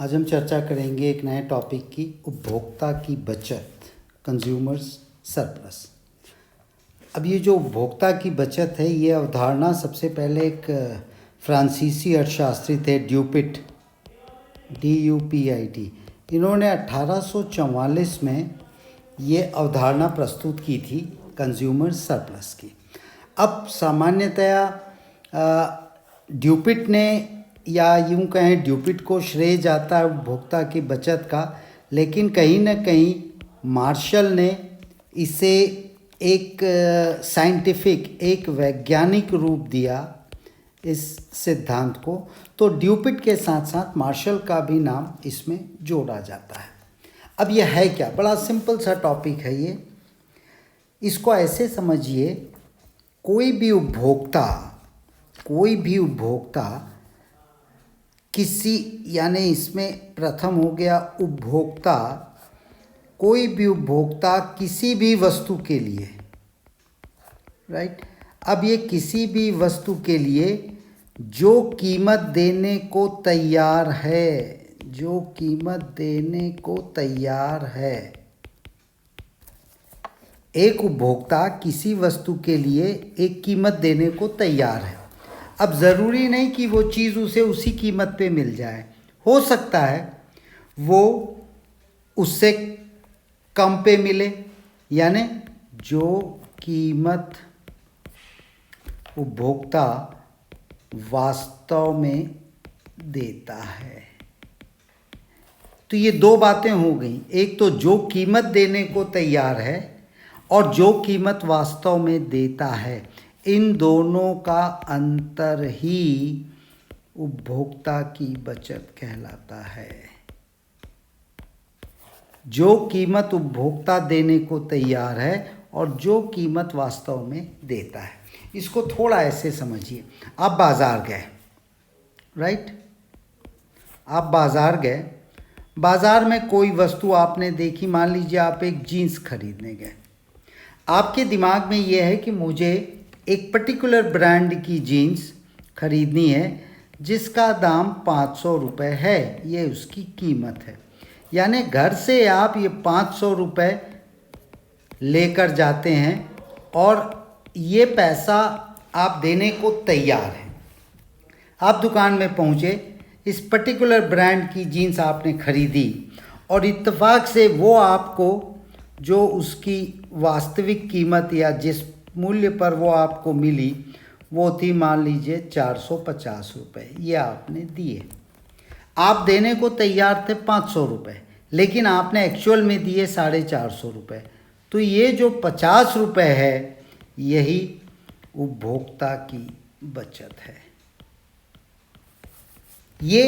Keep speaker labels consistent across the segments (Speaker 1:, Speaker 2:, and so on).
Speaker 1: आज हम चर्चा करेंगे एक नए टॉपिक की, उपभोक्ता की बचत, कंज्यूमर्स सरप्लस। अब ये जो उपभोक्ता की बचत है, ये अवधारणा सबसे पहले एक फ्रांसीसी अर्थशास्त्री थे, ड्यूपिट, DUPIT। इन्होंने 1844 में ये अवधारणा प्रस्तुत की थी कंज्यूमर सरप्लस की। अब सामान्यतया ड्यूपिट ने, या यूं कहें ड्यूपिट को श्रेय जाता है उपभोक्ता की बचत का, लेकिन कहीं ना कहीं मार्शल ने इसे एक साइंटिफिक, एक वैज्ञानिक रूप दिया इस सिद्धांत को। तो ड्यूपिट के साथ साथ मार्शल का भी नाम इसमें जोड़ा जाता है। अब यह है क्या? बड़ा सिंपल सा टॉपिक है ये। इसको ऐसे समझिए, कोई भी उपभोक्ता किसी, यानी इसमें प्रथम हो गया उपभोक्ता, कोई भी उपभोक्ता किसी भी वस्तु के लिए, राइट। अब ये किसी भी वस्तु के लिए जो कीमत देने को तैयार है, एक उपभोक्ता किसी वस्तु के लिए एक कीमत देने को तैयार है। अब ज़रूरी नहीं कि वो चीज़ उसे उसी कीमत पे मिल जाए, हो सकता है वो उससे कम पे मिले, यानी जो कीमत उपभोक्ता वास्तव में देता है। तो ये दो बातें हो गई, एक तो जो कीमत देने को तैयार है और जो कीमत वास्तव में देता है। इन दोनों का अंतर ही उपभोक्ता की बचत कहलाता है। जो कीमत उपभोक्ता देने को तैयार है और जो कीमत वास्तव में देता है। इसको थोड़ा ऐसे समझिए, आप बाज़ार गए, राइट। आप बाज़ार गए, बाज़ार में कोई वस्तु आपने देखी, मान लीजिए आप एक जीन्स खरीदने गए। आपके दिमाग में यह है कि मुझे एक पर्टिकुलर ब्रांड की जीन्स खरीदनी है जिसका दाम 500 रुपये है, ये उसकी कीमत है। यानी घर से आप ये 500 रुपये लेकर जाते हैं और ये पैसा आप देने को तैयार हैं। आप दुकान में पहुँचे, इस पर्टिकुलर ब्रांड की जीन्स आपने खरीदी और इत्तेफाक से वो आपको जो उसकी वास्तविक कीमत या जिस मूल्य पर वो आपको मिली, वो थी मान लीजिए 450 रुपये। ये आपने दिए। आप देने को तैयार थे 500 रुपये, लेकिन आपने एक्चुअल में दिए 450 रुपये। तो ये जो 50 रुपये है, यही उपभोक्ता की बचत है। ये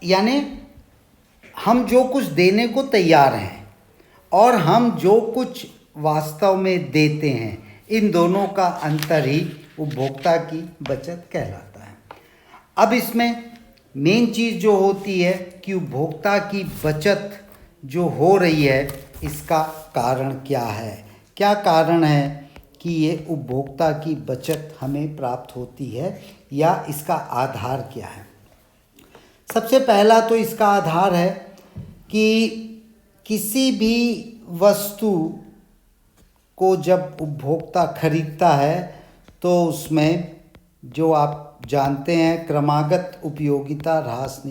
Speaker 1: यानी हम जो कुछ देने को तैयार हैं और हम जो कुछ वास्तव में देते हैं, इन दोनों का अंतर ही उपभोक्ता की बचत कहलाता है। अब इसमें मेन चीज़ जो होती है कि उपभोक्ता की बचत जो हो रही है, इसका कारण क्या है? क्या कारण है कि ये उपभोक्ता की बचत हमें प्राप्त होती है, या इसका आधार क्या है? सबसे पहला तो इसका आधार है कि किसी भी वस्तु को जब उपभोक्ता खरीदता है तो उसमें, जो आप जानते हैं, क्रमागत उपयोगिता ह्रास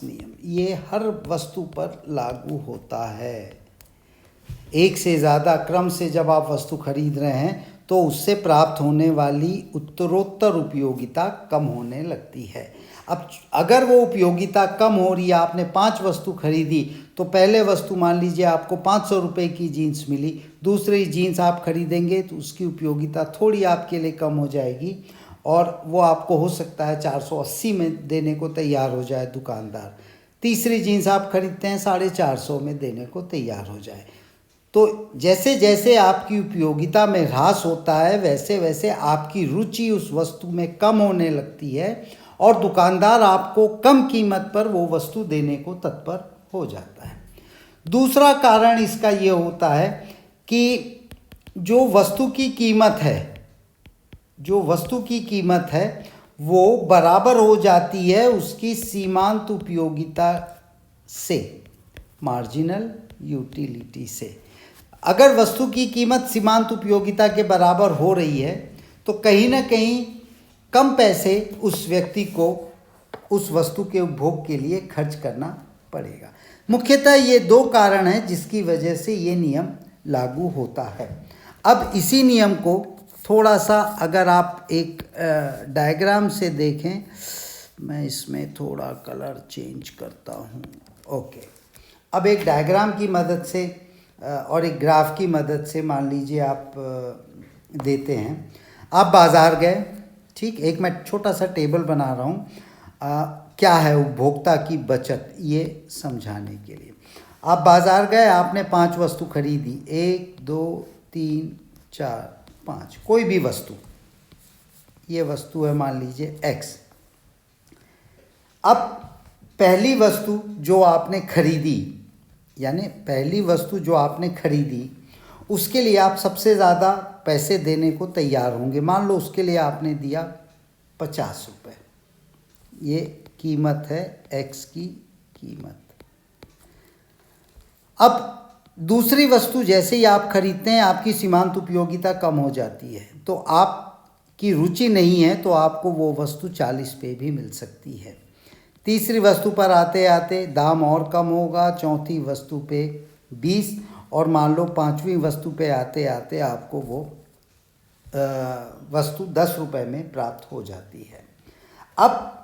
Speaker 1: नियम, ये हर वस्तु पर लागू होता है। एक से ज़्यादा क्रम से जब आप वस्तु खरीद रहे हैं तो उससे प्राप्त होने वाली उत्तरोत्तर उपयोगिता कम होने लगती है। अब अगर वो उपयोगिता कम हो रही है, आपने 5 वस्तु खरीदी, तो पहले वस्तु मान लीजिए आपको 500 रुपये की जीन्स मिली, दूसरी जीन्स आप खरीदेंगे तो उसकी उपयोगिता थोड़ी आपके लिए कम हो जाएगी और वो आपको हो सकता है 480 में देने को तैयार हो जाए दुकानदार। तीसरी जीन्स आप खरीदते हैं 450 में देने को तैयार हो जाए। तो जैसे जैसे आपकी उपयोगिता में ह्रास होता है, वैसे वैसे आपकी रुचि उस वस्तु में कम होने लगती है और दुकानदार आपको कम कीमत पर वो वस्तु देने को तत्पर हो जाता है। दूसरा कारण इसका ये होता है कि जो वस्तु की कीमत है, जो वस्तु की कीमत है वो बराबर हो जाती है उसकी सीमांत उपयोगिता से, मार्जिनल यूटिलिटी से। अगर वस्तु की कीमत सीमांत उपयोगिता के बराबर हो रही है तो कहीं ना कहीं कम पैसे उस व्यक्ति को उस वस्तु के उपभोग के लिए खर्च करना पड़ेगा। मुख्यतः ये दो कारण हैं जिसकी वजह से ये नियम लागू होता है। अब इसी नियम को थोड़ा सा अगर आप एक डायग्राम से देखें, मैं इसमें थोड़ा कलर चेंज करता हूँ। ओके, अब एक डायग्राम की मदद से और एक ग्राफ की मदद से मान लीजिए आप देते हैं। आप बाज़ार गए, ठीक, एक मैं छोटा सा टेबल बना रहा हूँ क्या है उपभोक्ता की बचत, ये समझाने के लिए। आप बाज़ार गए, आपने 5 वस्तु खरीदी, 1 2 3 4 5, कोई भी वस्तु, ये वस्तु है मान लीजिए X। अब पहली वस्तु जो आपने खरीदी, यानी पहली वस्तु जो आपने खरीदी उसके लिए आप सबसे ज़्यादा पैसे देने को तैयार होंगे। मान लो उसके लिए आपने दिया 50 रुपये, ये कीमत है X की कीमत। अब दूसरी वस्तु जैसे ही आप खरीदते हैं आपकी सीमांत उपयोगिता कम हो जाती है, तो आपकी रुचि नहीं है तो आपको वो वस्तु 40 पे भी मिल सकती है। तीसरी वस्तु पर आते आते दाम और कम होगा, चौथी वस्तु पे 20, और मान लो 5वीं वस्तु पे आते आते आपको वो वस्तु 10 रुपये में प्राप्त हो जाती है। अब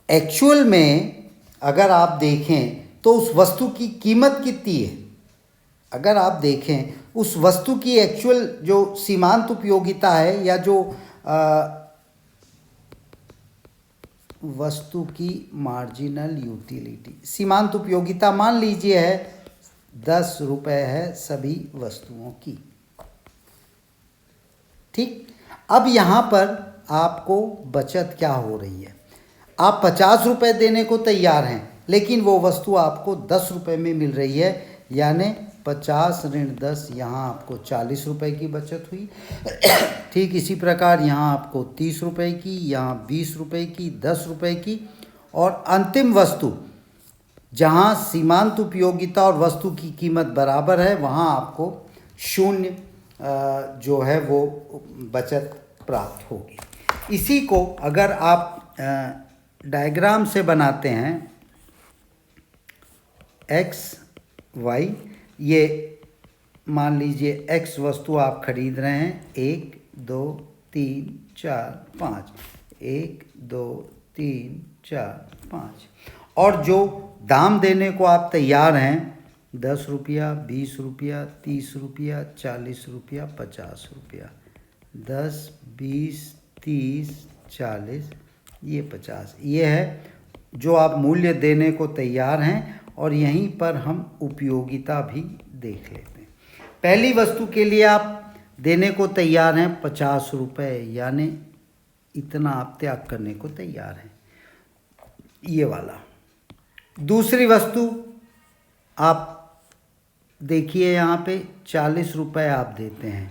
Speaker 1: एक्चुअल में अगर आप देखें तो उस वस्तु की कीमत कितनी है, अगर आप देखें उस वस्तु की एक्चुअल जो सीमांत उपयोगिता है या जो वस्तु की मार्जिनल यूटिलिटी, सीमांत उपयोगिता मान लीजिए है 10 रुपये है सभी वस्तुओं की, ठीक। अब यहाँ पर आपको बचत क्या हो रही है, आप 50 रुपये देने को तैयार हैं लेकिन वो वस्तु आपको 10 रुपये में मिल रही है, यानी 50 ऋण 10, यहाँ आपको 40 रुपये की बचत हुई। ठीक इसी प्रकार यहाँ आपको 30 रुपये की, यहाँ 20 रुपये की, 10 रुपये की, और अंतिम वस्तु जहाँ सीमांत उपयोगिता और वस्तु की कीमत बराबर है वहाँ आपको 0 जो है वो बचत प्राप्त होगी। इसी को अगर आप डायग्राम से बनाते हैं X Y, ये मान लीजिए X वस्तु आप खरीद रहे हैं 1 2 3 4 5, 1 2 3 4 5, और जो दाम देने को आप तैयार हैं 10 रुपया, 20 रुपया, 30 रुपया, 40 रुपया, 50 रुपया, 10 20 30 40, ये 50, ये है जो आप मूल्य देने को तैयार हैं। और यहीं पर हम उपयोगिता भी देख लेते हैं। पहली वस्तु के लिए आप देने को तैयार हैं 50 रुपये, यानी इतना आप त्याग करने को तैयार हैं, ये वाला। दूसरी वस्तु आप देखिए यहाँ पे 40 रुपये आप देते हैं,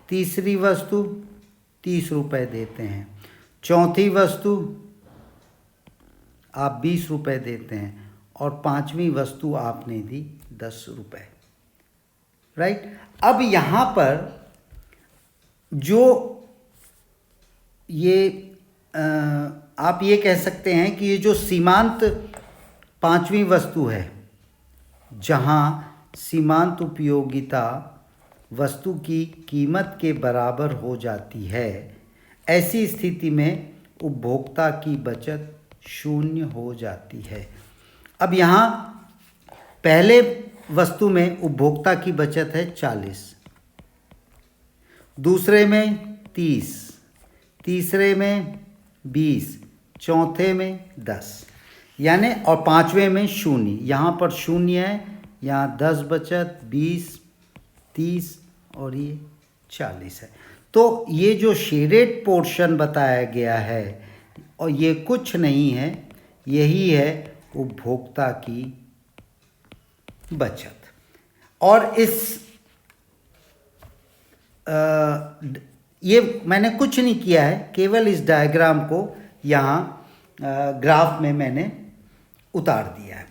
Speaker 1: तीसरी वस्तु 30 रुपये देते हैं, चौथी वस्तु आप 20 रुपये देते हैं, और 5वीं वस्तु आपने दी 10 रुपये, राइट। अब यहाँ पर जो ये आप ये कह सकते हैं कि ये जो सीमांत 5वीं वस्तु है जहाँ सीमांत उपयोगिता वस्तु की कीमत के बराबर हो जाती है, ऐसी स्थिति में उपभोक्ता की बचत 0 हो जाती है। अब यहाँ पहले वस्तु में उपभोक्ता की बचत है 40, दूसरे में 30, तीसरे में 20, चौथे में 10, यानी और 5वें में 0। यहाँ पर 0 है, यहाँ 10 बचत, 20 30 और ये 40 है। तो ये जो शेडेड पोर्शन बताया गया है और ये कुछ नहीं है, यही है उपभोक्ता की बचत। और इस ये मैंने कुछ नहीं किया है, केवल इस डायग्राम को यहाँ ग्राफ में मैंने उतार दिया है।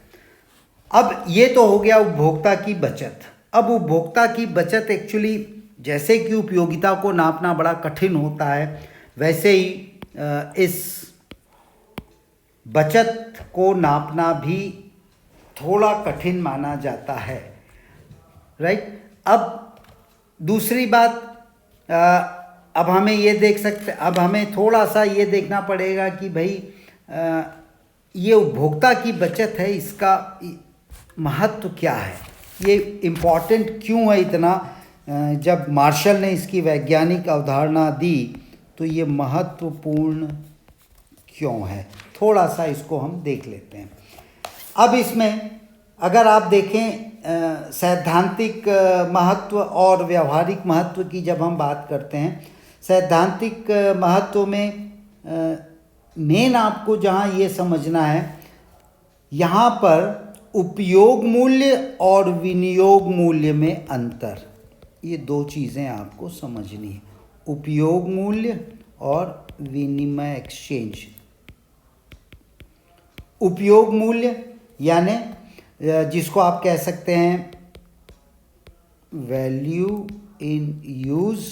Speaker 1: अब ये तो हो गया उपभोक्ता की बचत। अब उपभोक्ता की बचत एक्चुअली जैसे कि उपयोगिता को नापना बड़ा कठिन होता है, वैसे ही इस बचत को नापना भी थोड़ा कठिन माना जाता है, राइट। अब दूसरी बात, अब हमें ये देख सकते, अब हमें थोड़ा सा ये देखना पड़ेगा कि भाई ये उपभोक्ता की बचत है, इसका महत्व क्या है, ये इम्पॉर्टेंट क्यों है इतना। जब मार्शल ने इसकी वैज्ञानिक अवधारणा दी तो ये महत्वपूर्ण क्यों है, थोड़ा सा इसको हम देख लेते हैं। अब इसमें अगर आप देखें सैद्धांतिक महत्व और व्यावहारिक महत्व की जब हम बात करते हैं, सैद्धांतिक महत्व में मेन आपको जहाँ ये समझना है, यहाँ पर उपयोग मूल्य और विनियोग मूल्य में अंतर, ये दो चीज़ें आपको समझनी है। उपयोग मूल्य और विनिमय एक्सचेंज। उपयोग मूल्य यानी जिसको आप कह सकते हैं वैल्यू इन यूज़,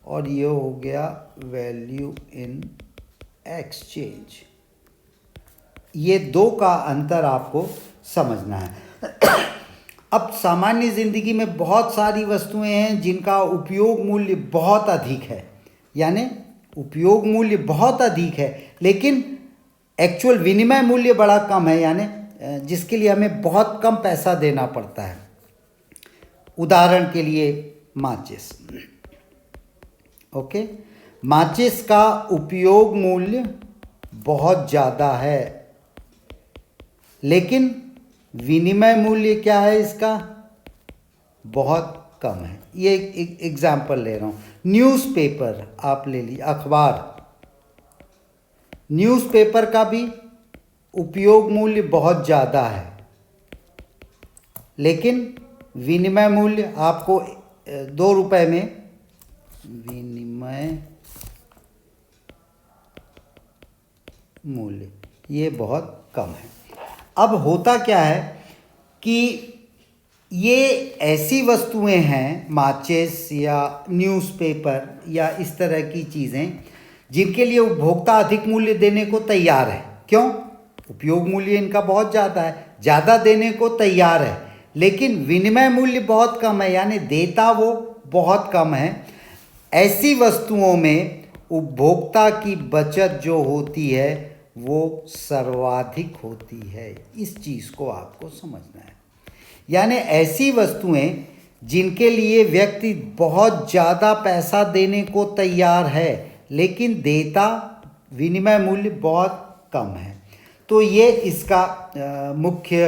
Speaker 1: और ये हो गया वैल्यू इन एक्सचेंज। ये दो का अंतर आपको समझना है। अब सामान्य ज़िंदगी में बहुत सारी वस्तुएं हैं जिनका उपयोग मूल्य बहुत अधिक है, यानी उपयोग मूल्य बहुत अधिक है लेकिन एक्चुअल विनिमय मूल्य बड़ा कम है, यानी जिसके लिए हमें बहुत कम पैसा देना पड़ता है। उदाहरण के लिए माचिस, ओके, माचिस का उपयोग मूल्य बहुत ज़्यादा है लेकिन विनिमय मूल्य क्या है इसका, बहुत कम है। ये एक एग्जाम्पल ले रहा हूँ। न्यूज़पेपर आप ले लीजिए, अखबार। न्यूज़पेपर का भी उपयोग मूल्य बहुत ज़्यादा है लेकिन विनिमय मूल्य आपको 2 रुपये में विनिमय मूल्य ये बहुत कम है। अब होता क्या है कि ये ऐसी वस्तुएं हैं, माचिस या न्यूज़पेपर या इस तरह की चीज़ें, जिनके लिए उपभोक्ता अधिक मूल्य देने को तैयार है। क्यों? उपयोग मूल्य इनका बहुत ज़्यादा है, ज़्यादा देने को तैयार है, लेकिन विनिमय मूल्य बहुत कम है, यानी देता वो बहुत कम है। ऐसी वस्तुओं में उपभोक्ता की बचत जो होती है वो सर्वाधिक होती है। इस चीज़ को आपको समझना है। यानी ऐसी वस्तुएं जिनके लिए व्यक्ति बहुत ज़्यादा पैसा देने को तैयार है लेकिन देता विनिमय मूल्य बहुत कम है। तो ये इसका मुख्य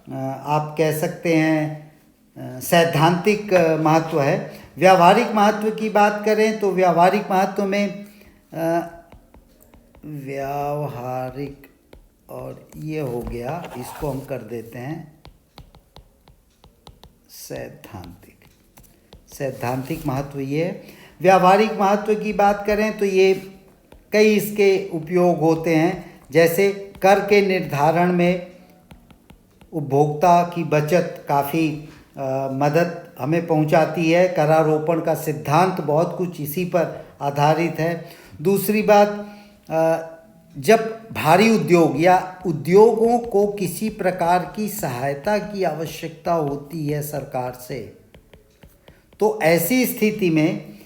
Speaker 1: आप कह सकते हैं सैद्धांतिक महत्व है। व्यावहारिक महत्व की बात करें तो व्यावहारिक महत्व में व्यावहारिक, और ये हो गया, इसको हम कर देते हैं सैद्धांतिक। सैद्धांतिक महत्व ये है। व्यावहारिक महत्व की बात करें तो ये कई इसके उपयोग होते हैं, जैसे कर के निर्धारण में उपभोक्ता की बचत काफ़ी मदद हमें पहुंचाती है। करारोपण का सिद्धांत बहुत कुछ इसी पर आधारित है। दूसरी बात, जब भारी उद्योग या उद्योगों को किसी प्रकार की सहायता की आवश्यकता होती है सरकार से, तो ऐसी स्थिति में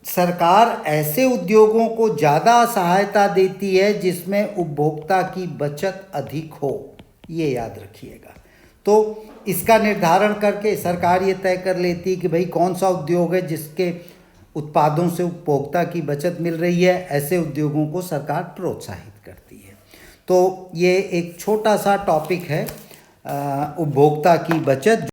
Speaker 1: सरकार ऐसे उद्योगों को ज़्यादा सहायता देती है जिसमें उपभोक्ता की बचत अधिक हो। ये याद रखिएगा। तो इसका निर्धारण करके सरकार ये तय कर लेती है कि भाई कौन सा उद्योग है जिसके उत्पादों से उपभोक्ता की बचत मिल रही है, ऐसे उद्योगों को सरकार प्रोत्साहित करती है। तो ये एक छोटा सा टॉपिक है उपभोक्ता की बचत।